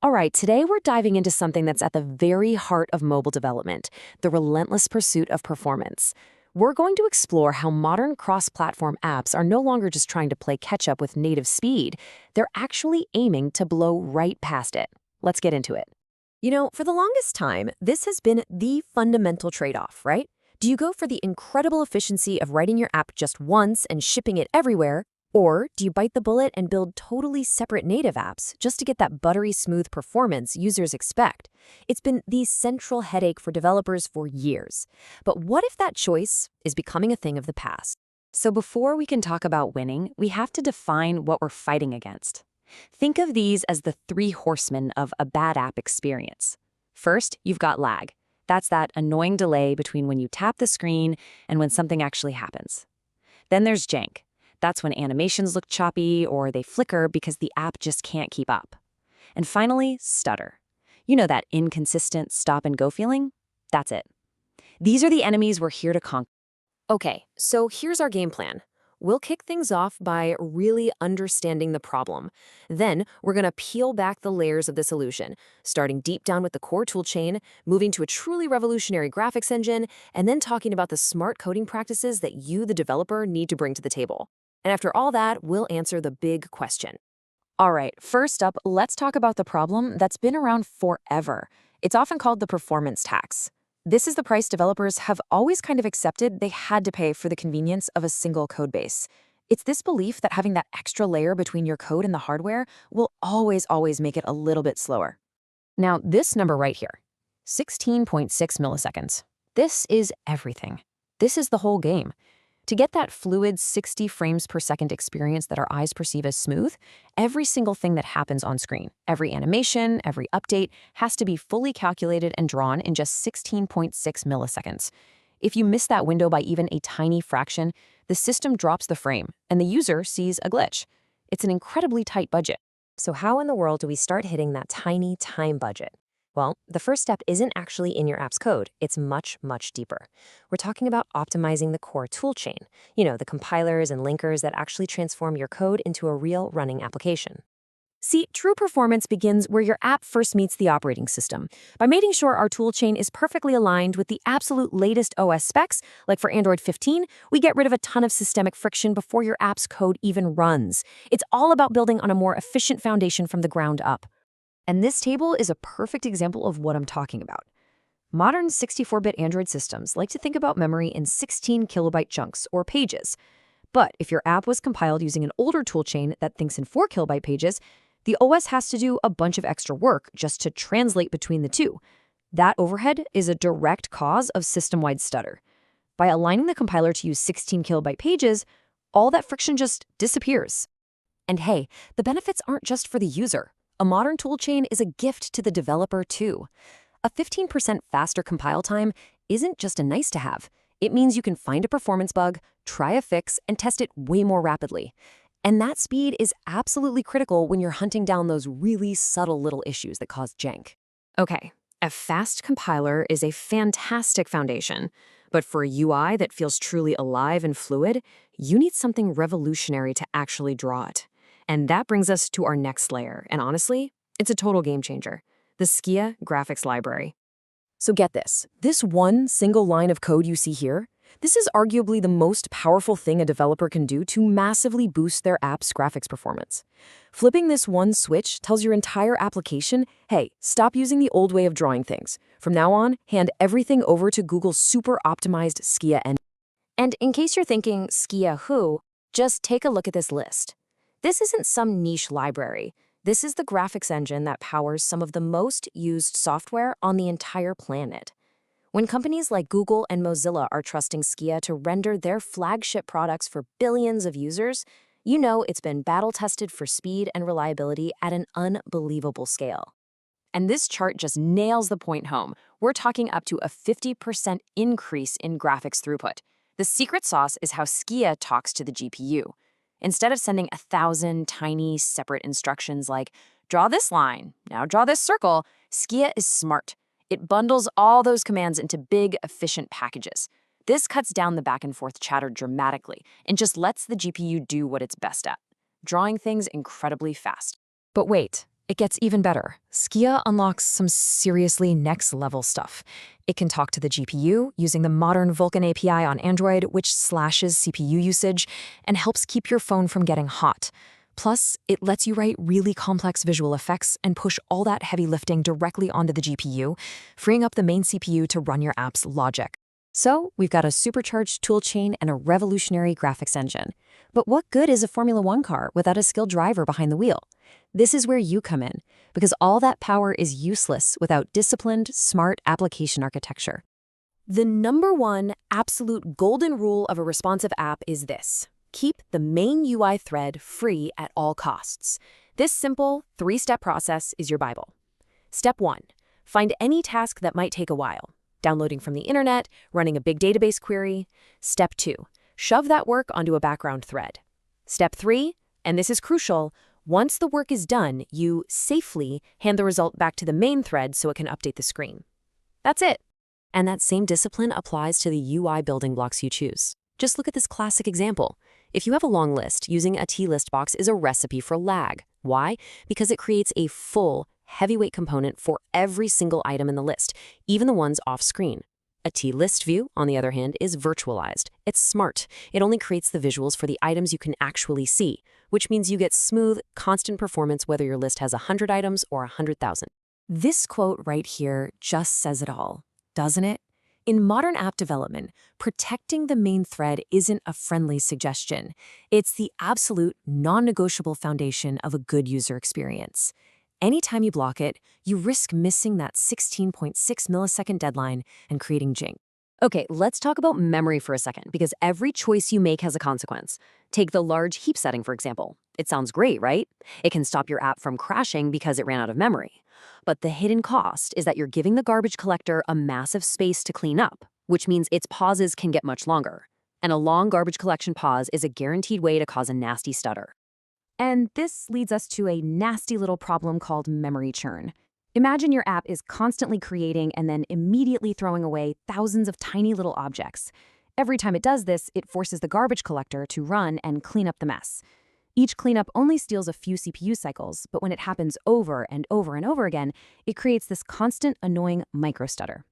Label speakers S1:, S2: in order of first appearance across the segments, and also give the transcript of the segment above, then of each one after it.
S1: All right, today we're diving into something that's at the very heart of mobile development, the relentless pursuit of performance. We're going to explore how modern cross-platform apps are no longer just trying to play catch-up with native speed. They're actually aiming to blow right past it. Let's get into it. For the longest time, this has been the fundamental trade-off, right? Do you go for the incredible efficiency of writing your app just once and shipping it everywhere? Or do you bite the bullet and build totally separate native apps just to get that buttery smooth performance users expect? It's been the central headache for developers for years. But what if that choice is becoming a thing of the past? So before we can talk about winning, we have to define what we're fighting against. Think of these as the three horsemen of a bad app experience. First, you've got lag. That's that annoying delay between when you tap the screen and when something actually happens. Then there's jank. That's when animations look choppy or they flicker because the app just can't keep up. And finally, stutter. You know that inconsistent stop-and-go feeling? That's it. These are the enemies we're here to conquer. Okay, so here's our game plan. We'll kick things off by really understanding the problem. Then we're going to peel back the layers of the solution, starting deep down with the core toolchain, moving to a truly revolutionary graphics engine, and then talking about the smart coding practices that you, the developer, need to bring to the table. And after all that, we'll answer the big question. All right, first up, let's talk about the problem that's been around forever. It's often called the performance tax. This is the price developers have always kind of accepted they had to pay for the convenience of a single code base. It's this belief that having that extra layer between your code and the hardware will always make it a little bit slower. Now, this number right here, 16.6 milliseconds. This is everything. This is the whole game. To get that fluid 60 frames per second experience that our eyes perceive as smooth, every single thing that happens on screen, every animation, every update, has to be fully calculated and drawn in just 16.6 milliseconds. If you miss that window by even a tiny fraction, the system drops the frame, and the user sees a glitch. It's an incredibly tight budget. So how in the world do we start hitting that tiny time budget? Well, the first step isn't actually in your app's code. It's much deeper. We're talking about optimizing the core toolchain. The compilers and linkers that actually transform your code into a real running application. See, true performance begins where your app first meets the operating system. By making sure our toolchain is perfectly aligned with the absolute latest OS specs, like for Android 15, we get rid of a ton of systemic friction before your app's code even runs. It's all about building on a more efficient foundation from the ground up. And this table is a perfect example of what I'm talking about. Modern 64-bit Android systems like to think about memory in 16 kilobyte chunks or pages. But if your app was compiled using an older toolchain that thinks in 4 kilobyte pages, the OS has to do a bunch of extra work just to translate between the two. That overhead is a direct cause of system-wide stutter. By aligning the compiler to use 16 kilobyte pages, all that friction just disappears. And hey, the benefits aren't just for the user. A modern toolchain is a gift to the developer, too. A 15% faster compile time isn't just a nice-to-have. It means you can find a performance bug, try a fix, and test it way more rapidly. And that speed is absolutely critical when you're hunting down those really subtle little issues that cause jank. Okay, a fast compiler is a fantastic foundation. But for a UI that feels truly alive and fluid, you need something revolutionary to actually draw it. And that brings us to our next layer, and honestly, it's a total game changer, the Skia graphics library. So get this one single line of code you see here, this is arguably the most powerful thing a developer can do to massively boost their app's graphics performance. Flipping this one switch tells your entire application, hey, stop using the old way of drawing things. From now on, hand everything over to Google's super optimized Skia engine. And in case you're thinking, Skia who? Just take a look at this list. This isn't some niche library. This is the graphics engine that powers some of the most used software on the entire planet. When companies like Google and Mozilla are trusting Skia to render their flagship products for billions of users, you know it's been battle-tested for speed and reliability at an unbelievable scale. And this chart just nails the point home. We're talking up to a 50% increase in graphics throughput. The secret sauce is how Skia talks to the GPU. Instead of sending 1,000 tiny, separate instructions like, draw this line, now draw this circle, Skia is smart. It bundles all those commands into big, efficient packages. This cuts down the back-and-forth chatter dramatically and just lets the GPU do what it's best at, drawing things incredibly fast. But wait, It gets even better. Skia unlocks some seriously next-level stuff. It can talk to the GPU using the modern Vulkan API on Android, which slashes CPU usage and helps keep your phone from getting hot. Plus, it lets you write really complex visual effects and push all that heavy lifting directly onto the GPU, freeing up the main CPU to run your app's logic. So, we've got a supercharged toolchain and a revolutionary graphics engine. But what good is a Formula One car without a skilled driver behind the wheel? This is where you come in, because all that power is useless without disciplined, smart application architecture. The number one absolute golden rule of a responsive app is this: keep the main UI thread free at all costs. This simple, three-step process is your Bible. Step 1. Find any task that might take a while. Downloading from the internet, running a big database query. Step 2. Shove that work onto a background thread. Step 3, and this is crucial, once the work is done, you safely hand the result back to the main thread so it can update the screen. That's it. And that same discipline applies to the UI building blocks you choose. Just look at this classic example. If you have a long list, using a T-list box is a recipe for lag. Why? Because it creates a full, heavyweight component for every single item in the list, even the ones off-screen. A T-list view, on the other hand, is virtualized. It's smart. It only creates the visuals for the items you can actually see, which means you get smooth, constant performance whether your list has 100 items or 100,000. This quote right here just says it all, doesn't it? In modern app development, protecting the main thread isn't a friendly suggestion. It's the absolute, non-negotiable foundation of a good user experience. Anytime you block it, you risk missing that 16.6 millisecond deadline and creating jink. Okay, let's talk about memory for a second, because every choice you make has a consequence. Take the large heap setting, for example. It sounds great, right? It can stop your app from crashing because it ran out of memory. But the hidden cost is that you're giving the garbage collector a massive space to clean up, which means its pauses can get much longer. And a long garbage collection pause is a guaranteed way to cause a nasty stutter. And this leads us to a nasty little problem called memory churn. Imagine your app is constantly creating and then immediately throwing away thousands of tiny little objects. Every time it does this, it forces the garbage collector to run and clean up the mess. Each cleanup only steals a few CPU cycles, but when it happens over and over and over again, it creates this constant, annoying microstutter.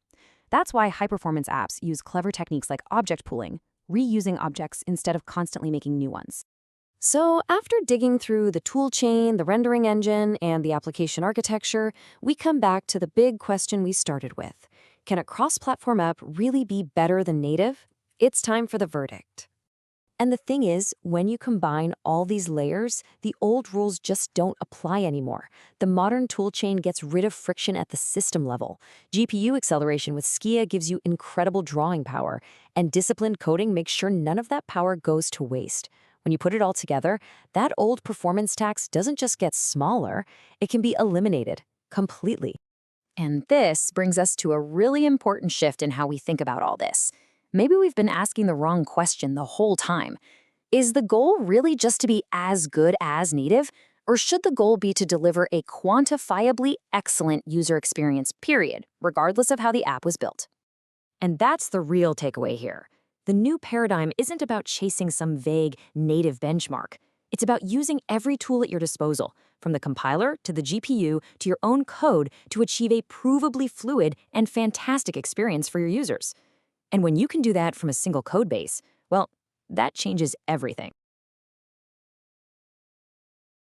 S1: That's why high-performance apps use clever techniques like object pooling, reusing objects instead of constantly making new ones. So after digging through the toolchain, the rendering engine, and the application architecture, we come back to the big question we started with. Can a cross-platform app really be better than native? It's time for the verdict. And the thing is, when you combine all these layers, the old rules just don't apply anymore. The modern toolchain gets rid of friction at the system level. GPU acceleration with Skia gives you incredible drawing power, and disciplined coding makes sure none of that power goes to waste. When you put it all together, that old performance tax doesn't just get smaller, it can be eliminated completely. And this brings us to a really important shift in how we think about all this. Maybe we've been asking the wrong question the whole time. Is the goal really just to be as good as native? Or should the goal be to deliver a quantifiably excellent user experience, period, regardless of how the app was built? And that's the real takeaway here. The new paradigm isn't about chasing some vague native benchmark. It's about using every tool at your disposal, from the compiler to the GPU to your own code, to achieve a provably fluid and fantastic experience for your users. And when you can do that from a single code base, well, that changes everything.